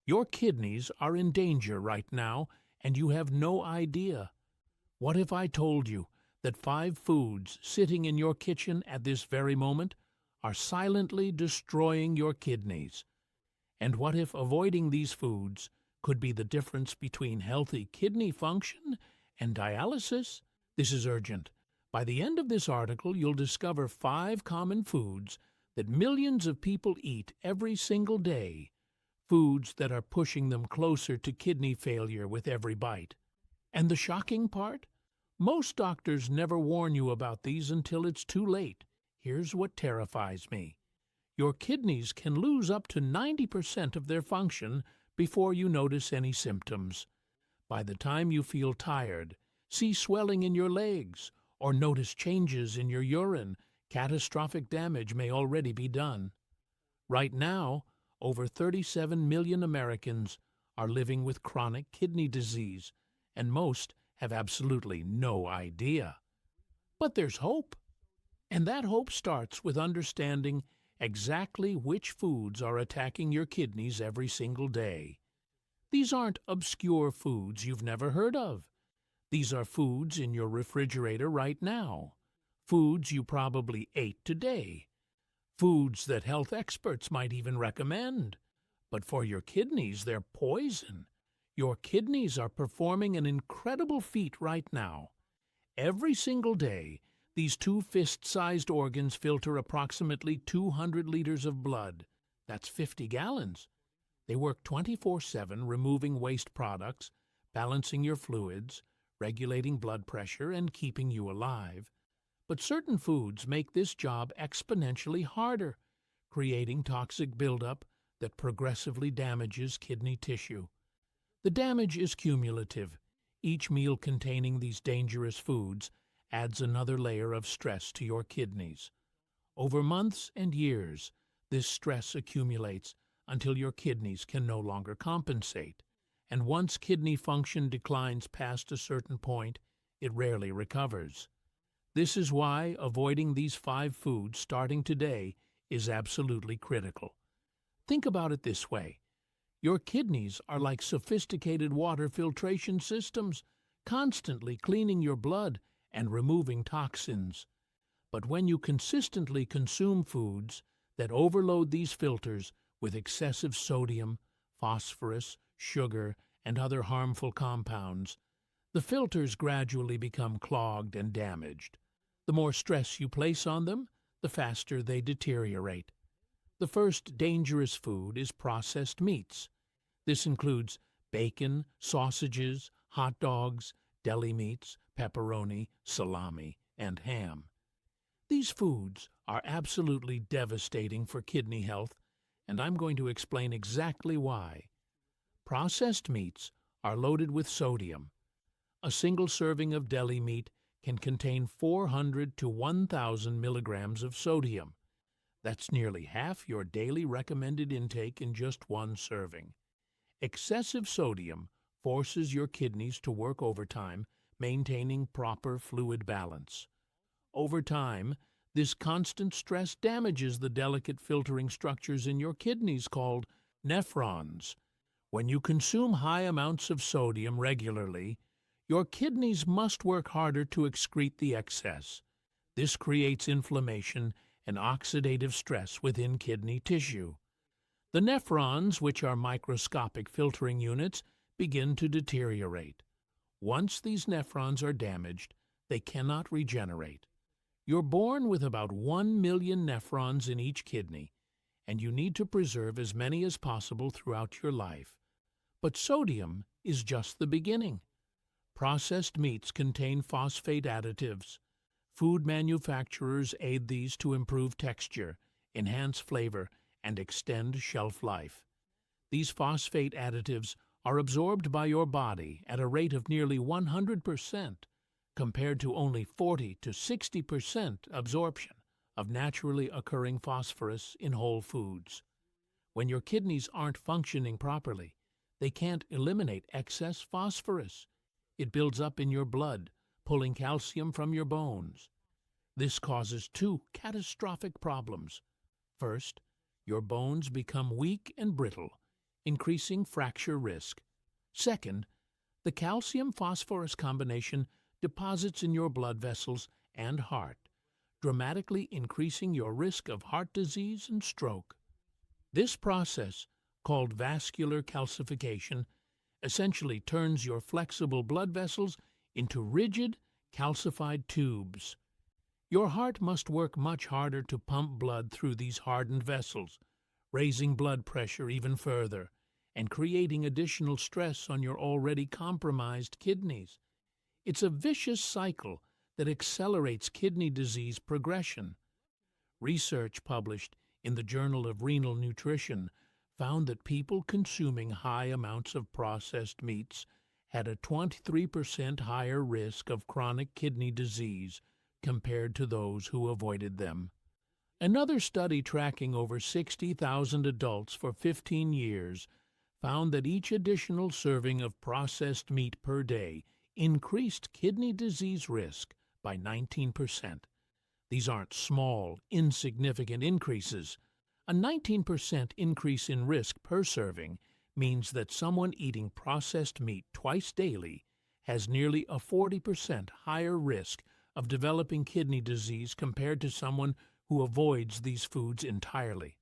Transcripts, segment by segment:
Your kidneys are in danger right now, and you have no idea. What if I told you that 5 foods sitting in your kitchen at this very moment are silently destroying your kidneys? And what if avoiding these foods could be the difference between healthy kidney function and dialysis? This is urgent. By the end of this article, you'll discover 5 common foods that millions of people eat every single day, foods that are pushing them closer to kidney failure with every bite. And the shocking part? Most doctors never warn you about these until it's too late. Here's what terrifies me. Your kidneys can lose up to 90% of their function before you notice any symptoms. By the time you feel tired, see swelling in your legs, or notice changes in your urine, catastrophic damage may already be done. Right now, over 37 million Americans are living with chronic kidney disease, and most have absolutely no idea. But there's hope. And that hope starts with understanding exactly which foods are attacking your kidneys every single day. These aren't obscure foods you've never heard of. These are foods in your refrigerator right now. Foods you probably ate today. Foods that health experts might even recommend. But for your kidneys, they're poison. Your kidneys are performing an incredible feat right now. Every single day, these 2 fist-sized organs filter approximately 200 liters of blood. That's 50 gallons. They work 24/7, removing waste products, balancing your fluids, regulating blood pressure, and keeping you alive. But certain foods make this job exponentially harder, creating toxic buildup that progressively damages kidney tissue. The damage is cumulative. Each meal containing these dangerous foods adds another layer of stress to your kidneys. Over months and years, this stress accumulates until your kidneys can no longer compensate. And once kidney function declines past a certain point, it rarely recovers. This is why avoiding these 5 foods starting today is absolutely critical. Think about it this way. Your kidneys are like sophisticated water filtration systems, constantly cleaning your blood and removing toxins. But when you consistently consume foods that overload these filters with excessive sodium, phosphorus, sugar, and other harmful compounds, the filters gradually become clogged and damaged. The more stress you place on them, the faster they deteriorate. The first dangerous food is processed meats. This includes bacon, sausages, hot dogs, deli meats, pepperoni, salami, and ham. These foods are absolutely devastating for kidney health, and I'm going to explain exactly why. Processed meats are loaded with sodium. A single serving of deli meat can contain 400 to 1,000 milligrams of sodium. That's nearly half your daily recommended intake in just one serving. Excessive sodium forces your kidneys to work overtime, maintaining proper fluid balance. Over time, this constant stress damages the delicate filtering structures in your kidneys called nephrons. When you consume high amounts of sodium regularly, your kidneys must work harder to excrete the excess. This creates inflammation and oxidative stress within kidney tissue. The nephrons, which are microscopic filtering units, begin to deteriorate. Once these nephrons are damaged, they cannot regenerate. You're born with about 1 million nephrons in each kidney, and you need to preserve as many as possible throughout your life. But sodium is just the beginning. Processed meats contain phosphate additives. Food manufacturers aid these to improve texture, enhance flavor, and extend shelf life. These phosphate additives are absorbed by your body at a rate of nearly 100%, compared to only 40 to 60% absorption of naturally occurring phosphorus in whole foods. When your kidneys aren't functioning properly, they can't eliminate excess phosphorus. It builds up in your blood, pulling calcium from your bones. This causes 2 catastrophic problems. First, your bones become weak and brittle, increasing fracture risk. Second, the calcium-phosphorus combination deposits in your blood vessels and heart, dramatically increasing your risk of heart disease and stroke. This process, called vascular calcification, essentially turns your flexible blood vessels into rigid, calcified tubes. Your heart must work much harder to pump blood through these hardened vessels, raising blood pressure even further and creating additional stress on your already compromised kidneys. It's a vicious cycle that accelerates kidney disease progression. Research published in the Journal of Renal Nutrition found that people consuming high amounts of processed meats had a 23% higher risk of chronic kidney disease compared to those who avoided them. Another study tracking over 60,000 adults for 15 years found that each additional serving of processed meat per day increased kidney disease risk by 19%. These aren't small, insignificant increases. A 19% increase in risk per serving means that someone eating processed meat twice daily has nearly a 40% higher risk of developing kidney disease compared to someone who avoids these foods entirely.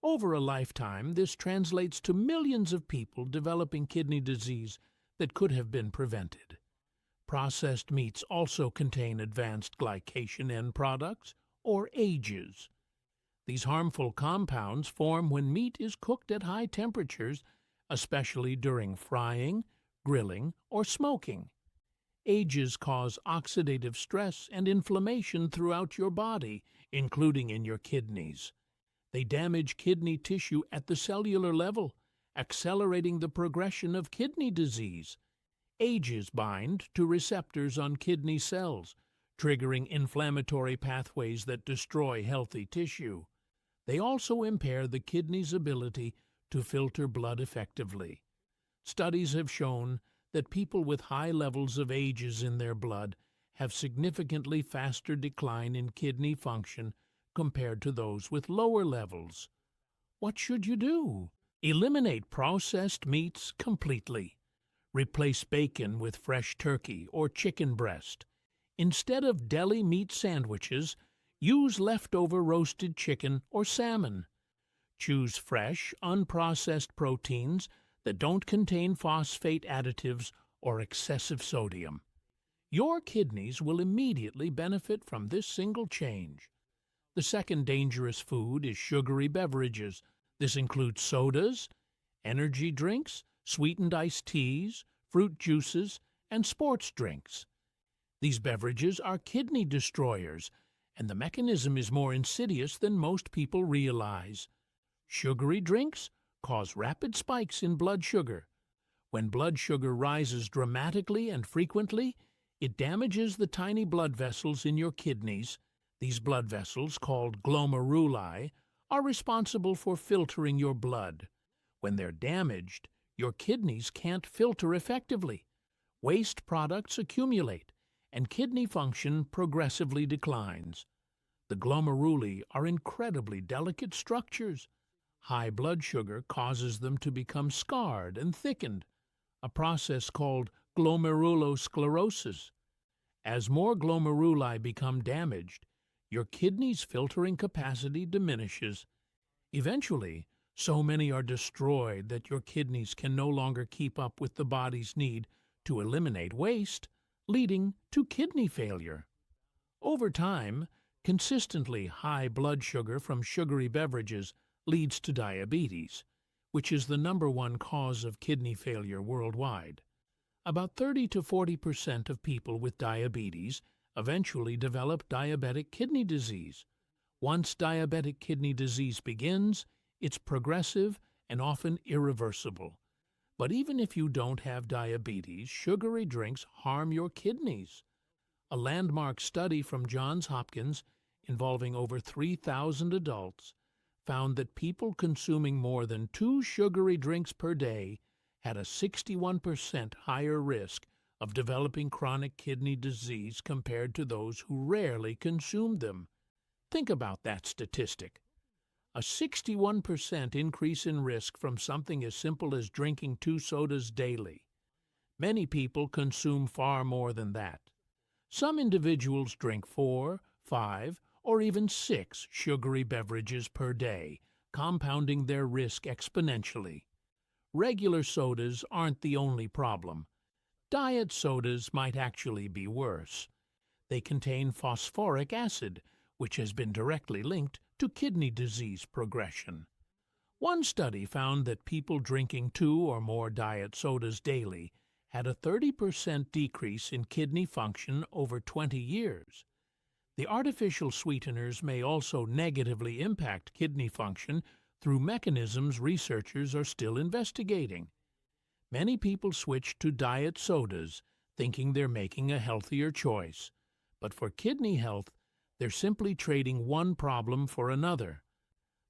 Over a lifetime, this translates to millions of people developing kidney disease that could have been prevented. Processed meats also contain advanced glycation end products, or AGEs. These harmful compounds form when meat is cooked at high temperatures, especially during frying, grilling, or smoking. AGEs cause oxidative stress and inflammation throughout your body, including in your kidneys. They damage kidney tissue at the cellular level, accelerating the progression of kidney disease. AGEs bind to receptors on kidney cells, triggering inflammatory pathways that destroy healthy tissue. They also impair the kidney's ability to filter blood effectively. Studies have shown that people with high levels of AGEs in their blood have significantly faster decline in kidney function compared to those with lower levels. What should you do? Eliminate processed meats completely. Replace bacon with fresh turkey or chicken breast. Instead of deli meat sandwiches, use leftover roasted chicken or salmon. Choose fresh, unprocessed proteins that don't contain phosphate additives or excessive sodium. Your kidneys will immediately benefit from this single change. The second dangerous food is sugary beverages. This includes sodas, energy drinks, sweetened iced teas, fruit juices, and sports drinks. These beverages are kidney destroyers, and the mechanism is more insidious than most people realize. Sugary drinks cause rapid spikes in blood sugar. When blood sugar rises dramatically and frequently, it damages the tiny blood vessels in your kidneys. These blood vessels, called glomeruli, are responsible for filtering your blood. When they're damaged, your kidneys can't filter effectively. Waste products accumulate, and kidney function progressively declines. The glomeruli are incredibly delicate structures. High blood sugar causes them to become scarred and thickened, a process called glomerulosclerosis. As more glomeruli become damaged, your kidney's filtering capacity diminishes. Eventually, so many are destroyed that your kidneys can no longer keep up with the body's need to eliminate waste, leading to kidney failure. Over time, consistently high blood sugar from sugary beverages leads to diabetes, which is the #1 cause of kidney failure worldwide. About 30 to 40% of people with diabetes eventually develop diabetic kidney disease. Once diabetic kidney disease begins, it's progressive and often irreversible. But even if you don't have diabetes, sugary drinks harm your kidneys. A landmark study from Johns Hopkins, involving over 3,000 adults, found that people consuming more than 2 sugary drinks per day had a 61% higher risk of developing chronic kidney disease compared to those who rarely consumed them. Think about that statistic. A 61% increase in risk from something as simple as drinking 2 sodas daily. Many people consume far more than that. Some individuals drink 4, 5, or even 6 sugary beverages per day, compounding their risk exponentially. Regular sodas aren't the only problem. Diet sodas might actually be worse. They contain phosphoric acid, which has been directly linked to kidney disease progression. One study found that people drinking 2 or more diet sodas daily had a 30% decrease in kidney function over 20 years. The artificial sweeteners may also negatively impact kidney function through mechanisms researchers are still investigating. Many people switch to diet sodas, thinking they're making a healthier choice. But for kidney health, they're simply trading one problem for another.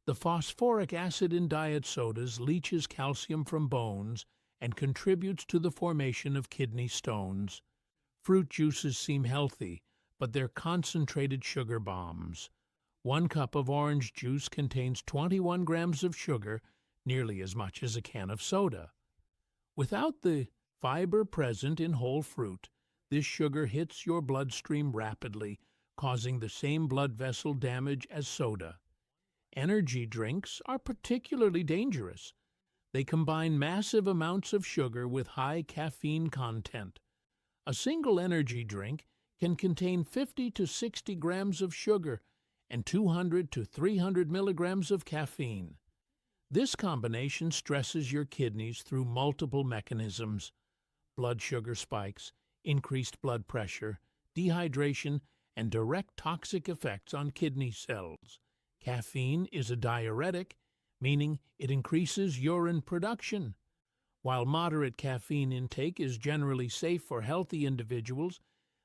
The phosphoric acid in diet sodas leaches calcium from bones and contributes to the formation of kidney stones. Fruit juices seem healthy, but they're concentrated sugar bombs. 1 cup of orange juice contains 21 grams of sugar, nearly as much as a can of soda. Without the fiber present in whole fruit, this sugar hits your bloodstream rapidly, causing the same blood vessel damage as soda. Energy drinks are particularly dangerous. They combine massive amounts of sugar with high caffeine content. A single energy drink can contain 50 to 60 grams of sugar and 200 to 300 milligrams of caffeine. This combination stresses your kidneys through multiple mechanisms: blood sugar spikes, increased blood pressure, dehydration, and direct toxic effects on kidney cells. Caffeine is a diuretic, meaning it increases urine production. While moderate caffeine intake is generally safe for healthy individuals,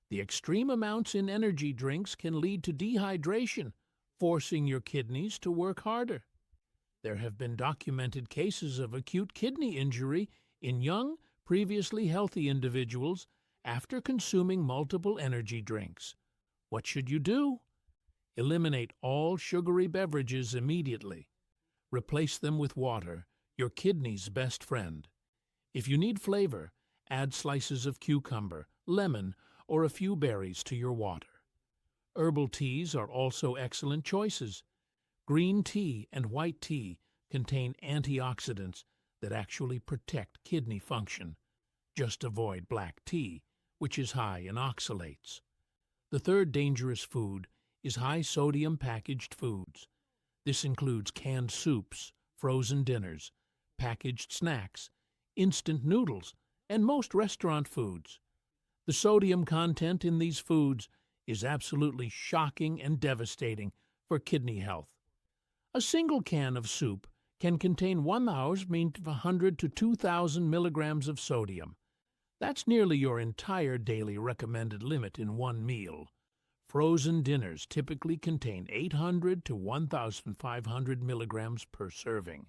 the extreme amounts in energy drinks can lead to dehydration, forcing your kidneys to work harder. There have been documented cases of acute kidney injury in young, previously healthy individuals after consuming multiple energy drinks. What should you do? Eliminate all sugary beverages immediately. Replace them with water, your kidney's best friend. If you need flavor, add slices of cucumber, lemon, or a few berries to your water. Herbal teas are also excellent choices. Green tea and white tea contain antioxidants that actually protect kidney function. Just avoid black tea, which is high in oxalates. The third dangerous food is high-sodium packaged foods. This includes canned soups, frozen dinners, packaged snacks, instant noodles, and most restaurant foods. The sodium content in these foods is absolutely shocking and devastating for kidney health. A single can of soup can contain 100 to 2,000 milligrams of sodium. That's nearly your entire daily recommended limit in one meal. Frozen dinners typically contain 800 to 1,500 milligrams per serving.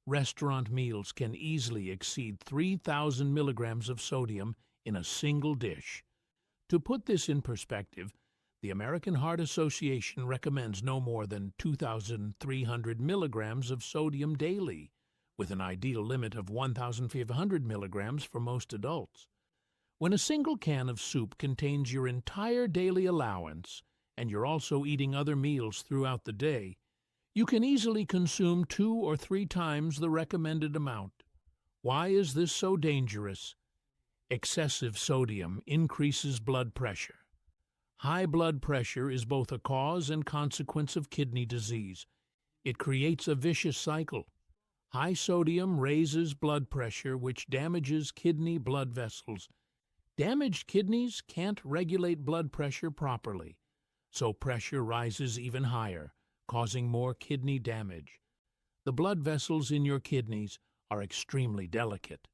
Restaurant meals can easily exceed 3,000 milligrams of sodium in a single dish. To put this in perspective, the American Heart Association recommends no more than 2,300 milligrams of sodium daily, with an ideal limit of 1,500 milligrams for most adults. When a single can of soup contains your entire daily allowance, and you're also eating other meals throughout the day, you can easily consume 2 or 3 times the recommended amount. Why is this so dangerous? Excessive sodium increases blood pressure. High blood pressure is both a cause and consequence of kidney disease. It creates a vicious cycle. High sodium raises blood pressure, which damages kidney blood vessels. Damaged kidneys can't regulate blood pressure properly, so pressure rises even higher, causing more kidney damage. The blood vessels in your kidneys are extremely delicate.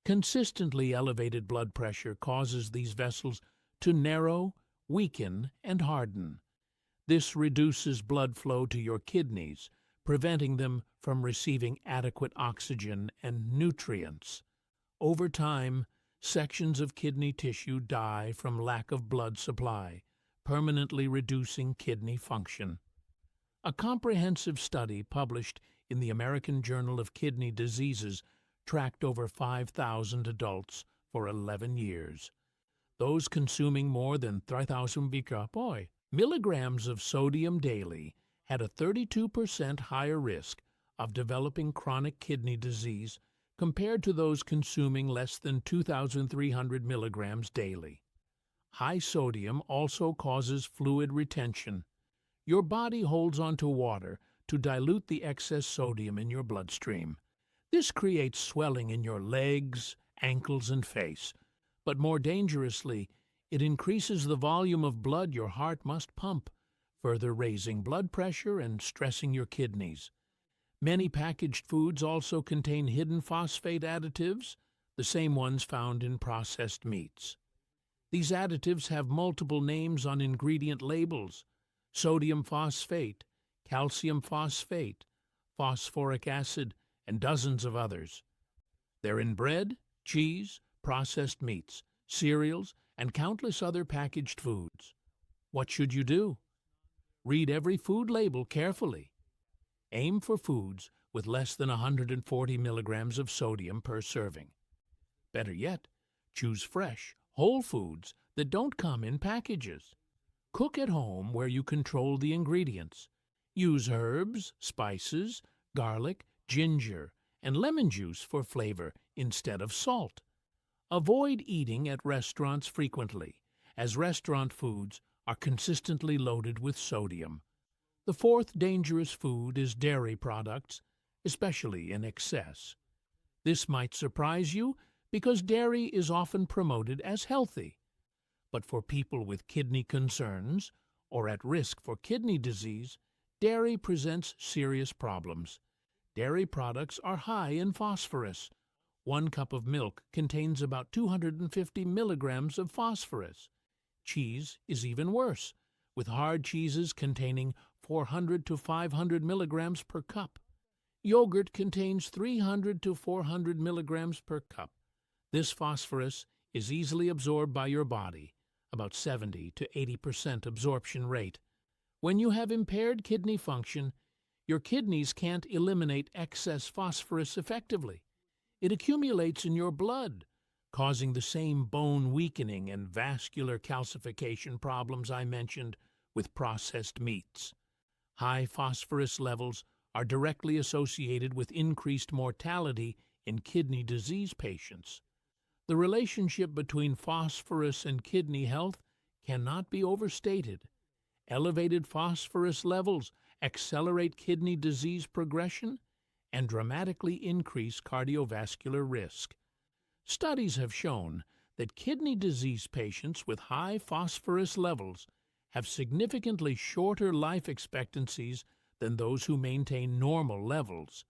Consistently elevated blood pressure causes these vessels to narrow, weaken, and harden. This reduces blood flow to your kidneys, preventing them from receiving adequate oxygen and nutrients. Over time, sections of kidney tissue die from lack of blood supply, permanently reducing kidney function. A comprehensive study published in the American Journal of Kidney Diseases tracked over 5,000 adults for 11 years. Those consuming more than 3,000 milligrams of sodium daily had a 32% higher risk of developing chronic kidney disease compared to those consuming less than 2,300 milligrams daily. High sodium also causes fluid retention. Your body holds onto water to dilute the excess sodium in your bloodstream. This creates swelling in your legs, ankles, and face. But more dangerously, it increases the volume of blood your heart must pump, further raising blood pressure and stressing your kidneys. Many packaged foods also contain hidden phosphate additives, the same ones found in processed meats. These additives have multiple names on ingredient labels: sodium phosphate, calcium phosphate, phosphoric acid, and dozens of others. They're in bread, cheese, processed meats, cereals, and countless other packaged foods. What should you do? Read every food label carefully. Aim for foods with less than 140 milligrams of sodium per serving. Better yet, choose fresh, whole foods that don't come in packages. Cook at home where you control the ingredients. Use herbs, spices, garlic, ginger, and lemon juice for flavor instead of salt. Avoid eating at restaurants frequently, as restaurant foods are consistently loaded with sodium. The fourth dangerous food is dairy products, especially in excess. This might surprise you because dairy is often promoted as healthy. But for people with kidney concerns or at risk for kidney disease, dairy presents serious problems. Dairy products are high in phosphorus. 1 cup of milk contains about 250 milligrams of phosphorus. Cheese is even worse, with hard cheeses containing 400 to 500 milligrams per cup. Yogurt contains 300 to 400 milligrams per cup. This phosphorus is easily absorbed by your body, about 70 to 80% absorption rate. When you have impaired kidney function, your kidneys can't eliminate excess phosphorus effectively. It accumulates in your blood, causing the same bone weakening and vascular calcification problems I mentioned with processed meats. High phosphorus levels are directly associated with increased mortality in kidney disease patients. The relationship between phosphorus and kidney health cannot be overstated. Elevated phosphorus levels accelerate kidney disease progression and dramatically increase cardiovascular risk. Studies have shown that kidney disease patients with high phosphorus levels have significantly shorter life expectancies than those who maintain normal levels.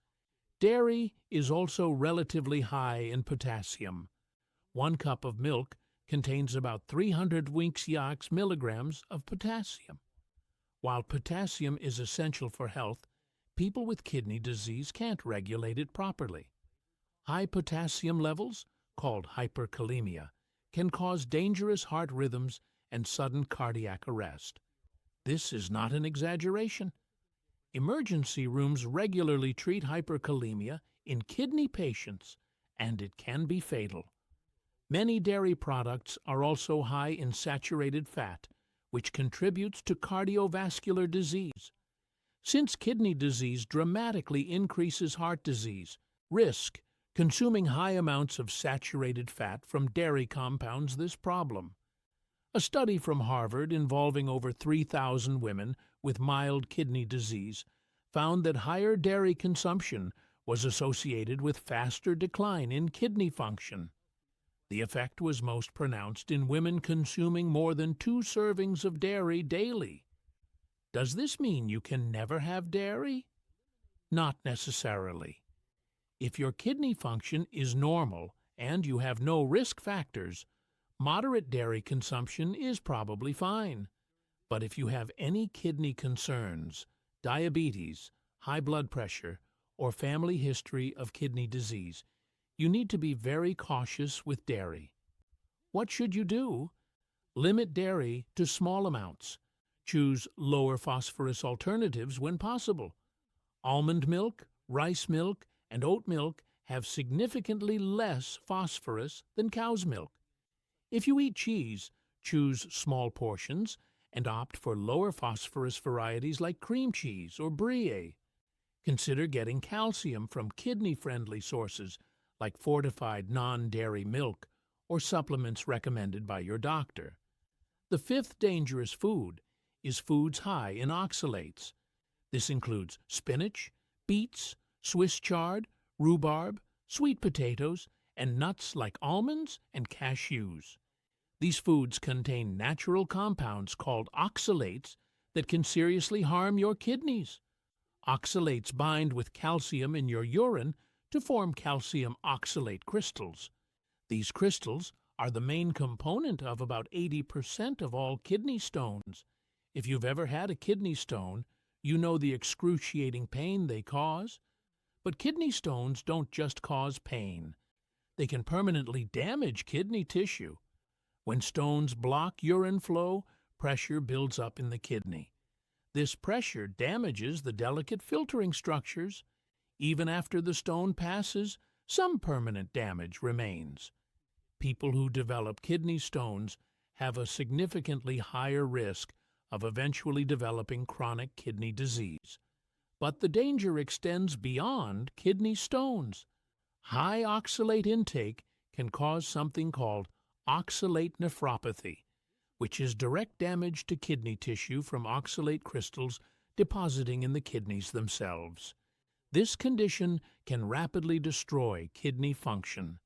Dairy is also relatively high in potassium. 1 cup of milk contains about 300 milligrams of potassium. While potassium is essential for health, people with kidney disease can't regulate it properly. High potassium levels, called hyperkalemia, can cause dangerous heart rhythms and sudden cardiac arrest. This is not an exaggeration. Emergency rooms regularly treat hyperkalemia in kidney patients, and it can be fatal. Many dairy products are also high in saturated fat, which contributes to cardiovascular disease. Since kidney disease dramatically increases heart disease risk, consuming high amounts of saturated fat from dairy compounds this problem. A study from Harvard involving over 3,000 women with mild kidney disease found that higher dairy consumption was associated with faster decline in kidney function. The effect was most pronounced in women consuming more than 2 servings of dairy daily. Does this mean you can never have dairy? Not necessarily. If your kidney function is normal and you have no risk factors, moderate dairy consumption is probably fine. But if you have any kidney concerns, diabetes, high blood pressure, or family history of kidney disease, you need to be very cautious with dairy. What should you do? Limit dairy to small amounts. Choose lower phosphorus alternatives when possible. Almond milk, rice milk, and oat milk have significantly less phosphorus than cow's milk. If you eat cheese, choose small portions and opt for lower phosphorus varieties like cream cheese or brie. Consider getting calcium from kidney-friendly sources like fortified non-dairy milk or supplements recommended by your doctor. The fifth dangerous food is foods high in oxalates. This includes spinach, beets, Swiss chard, rhubarb, sweet potatoes, and nuts like almonds and cashews. These foods contain natural compounds called oxalates that can seriously harm your kidneys. Oxalates bind with calcium in your urine to form calcium oxalate crystals. These crystals are the main component of about 80% of all kidney stones. If you've ever had a kidney stone, you know the excruciating pain they cause. But kidney stones don't just cause pain. They can permanently damage kidney tissue. When stones block urine flow, pressure builds up in the kidney. This pressure damages the delicate filtering structures. Even after the stone passes, some permanent damage remains. People who develop kidney stones have a significantly higher risk of eventually developing chronic kidney disease. But the danger extends beyond kidney stones. High oxalate intake can cause something called oxalate nephropathy, which is direct damage to kidney tissue from oxalate crystals depositing in the kidneys themselves. This condition can rapidly destroy kidney function.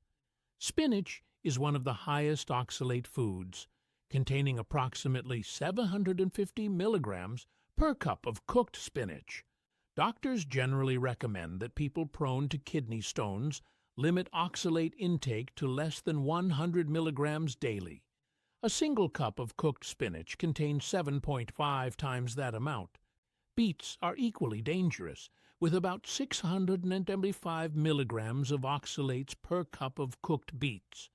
Spinach is one of the highest oxalate foods, containing approximately 750 milligrams per cup of cooked spinach. Doctors generally recommend that people prone to kidney stones limit oxalate intake to less than 100 milligrams daily. A single cup of cooked spinach contains 7.5 times that amount. Beets are equally dangerous, with about 675 milligrams of oxalates per cup of cooked beets.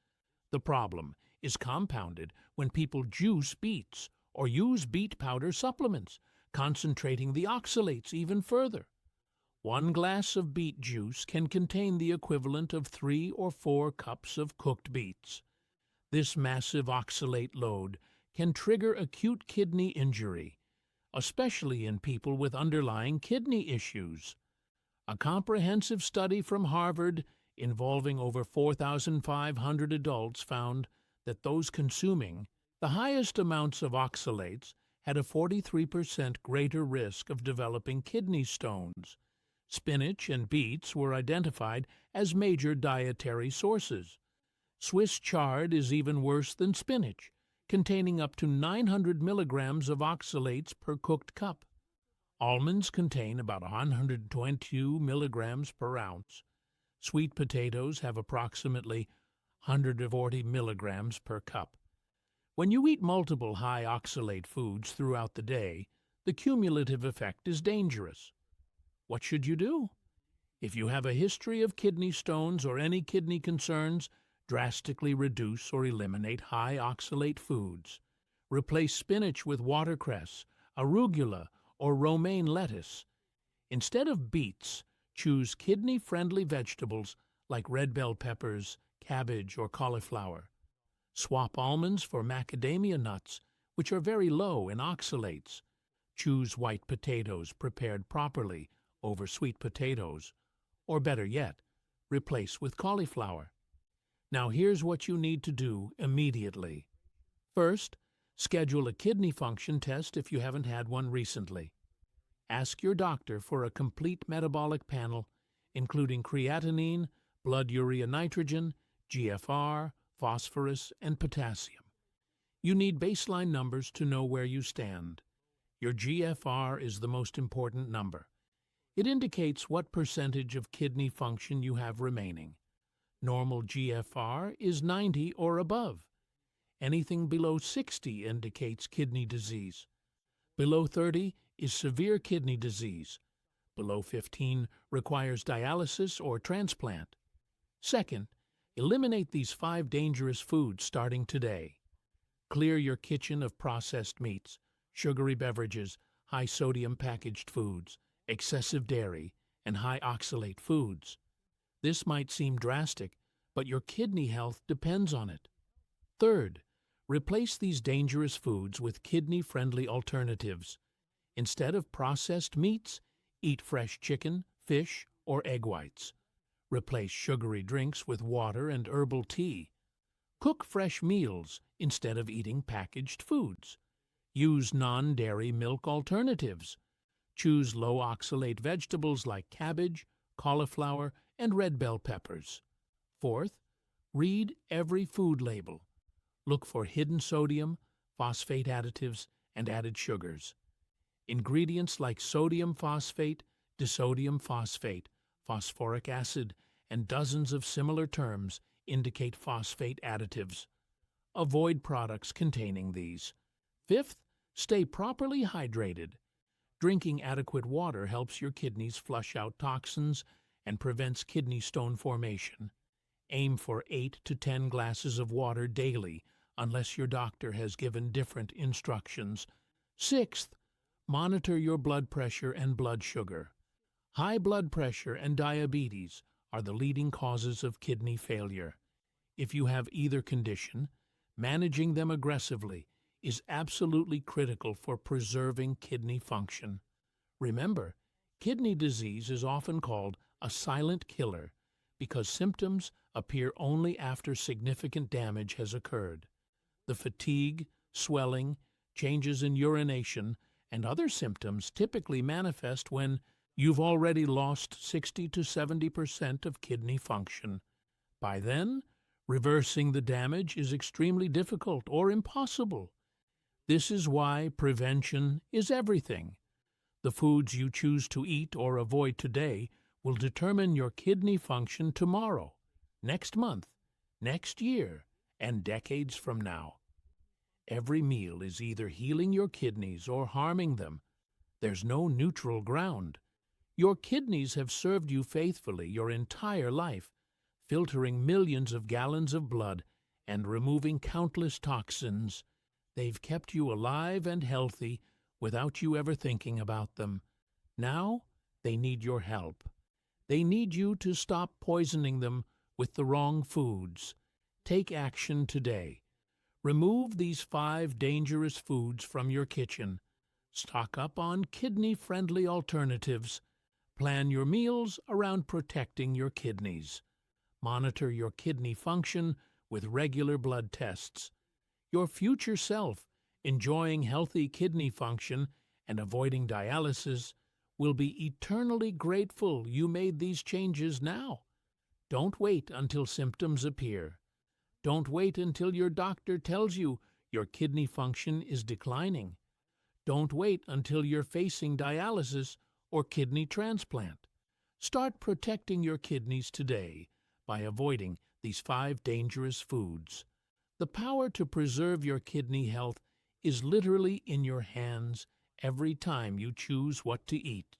The problem is compounded when people juice beets or use beet powder supplements, concentrating the oxalates even further. 1 glass of beet juice can contain the equivalent of 3 or 4 cups of cooked beets. This massive oxalate load can trigger acute kidney injury, especially in people with underlying kidney issues. A comprehensive study from Harvard involving over 4,500 adults found that those consuming the highest amounts of oxalates had a 43% greater risk of developing kidney stones. Spinach and beets were identified as major dietary sources. Swiss chard is even worse than spinach, containing up to 900 milligrams of oxalates per cooked cup. Almonds contain about 122 milligrams per ounce. Sweet potatoes have approximately 140 milligrams per cup. When you eat multiple high oxalate foods throughout the day, the cumulative effect is dangerous. What should you do? If you have a history of kidney stones or any kidney concerns, drastically reduce or eliminate high oxalate foods. Replace spinach with watercress, arugula, or romaine lettuce. Instead of beets, choose kidney-friendly vegetables like red bell peppers, cabbage, or cauliflower. Swap almonds for macadamia nuts, which are very low in oxalates. Choose white potatoes prepared properly over sweet potatoes, or better yet, replace with cauliflower. Now here's what you need to do immediately. First, schedule a kidney function test if you haven't had one recently. Ask your doctor for a complete metabolic panel, including creatinine, blood urea nitrogen, GFR, phosphorus, and potassium. You need baseline numbers to know where you stand. Your GFR is the most important number. It indicates what percentage of kidney function you have remaining. Normal GFR is 90 or above. Anything below 60 indicates kidney disease. Below 30 is severe kidney disease. Below 15 requires dialysis or transplant. Second, eliminate these 5 dangerous foods starting today. Clear your kitchen of processed meats, Sugary beverages, high-sodium packaged foods, excessive dairy, and high oxalate foods. This might seem drastic, but your kidney health depends on it. Third, replace these dangerous foods with kidney-friendly alternatives. Instead of processed meats, eat fresh chicken, fish, or egg whites. Replace sugary drinks with water and herbal tea. Cook fresh meals instead of eating packaged foods. Use non-dairy milk alternatives. Choose low-oxalate vegetables like cabbage, cauliflower, and red bell peppers. Fourth, read every food label. Look for hidden sodium, phosphate additives, and added sugars. Ingredients like sodium phosphate, disodium phosphate, phosphoric acid, and dozens of similar terms indicate phosphate additives. Avoid products containing these. Fifth, stay properly hydrated. Drinking adequate water helps your kidneys flush out toxins and prevents kidney stone formation. Aim for 8 to 10 glasses of water daily, unless your doctor has given different instructions. Sixth, monitor your blood pressure and blood sugar. High blood pressure and diabetes are the leading causes of kidney failure. If you have either condition, managing them aggressively is absolutely critical for preserving kidney function. Remember, kidney disease is often called a silent killer because symptoms appear only after significant damage has occurred. The fatigue, swelling, changes in urination, and other symptoms typically manifest when you've already lost 60 to 70% of kidney function. By then, reversing the damage is extremely difficult or impossible. This is why prevention is everything. The foods you choose to eat or avoid today will determine your kidney function tomorrow, next month, next year, and decades from now. Every meal is either healing your kidneys or harming them. There's no neutral ground. Your kidneys have served you faithfully your entire life, filtering millions of gallons of blood and removing countless toxins. They've kept you alive and healthy without you ever thinking about them. Now, they need your help. They need you to stop poisoning them with the wrong foods. Take action today. Remove these 5 dangerous foods from your kitchen. Stock up on kidney-friendly alternatives. Plan your meals around protecting your kidneys. Monitor your kidney function with regular blood tests. Your future self, enjoying healthy kidney function and avoiding dialysis, will be eternally grateful you made these changes now. Don't wait until symptoms appear. Don't wait until your doctor tells you your kidney function is declining. Don't wait until you're facing dialysis or kidney transplant. Start protecting your kidneys today by avoiding these 5 dangerous foods. The power to preserve your kidney health is literally in your hands every time you choose what to eat.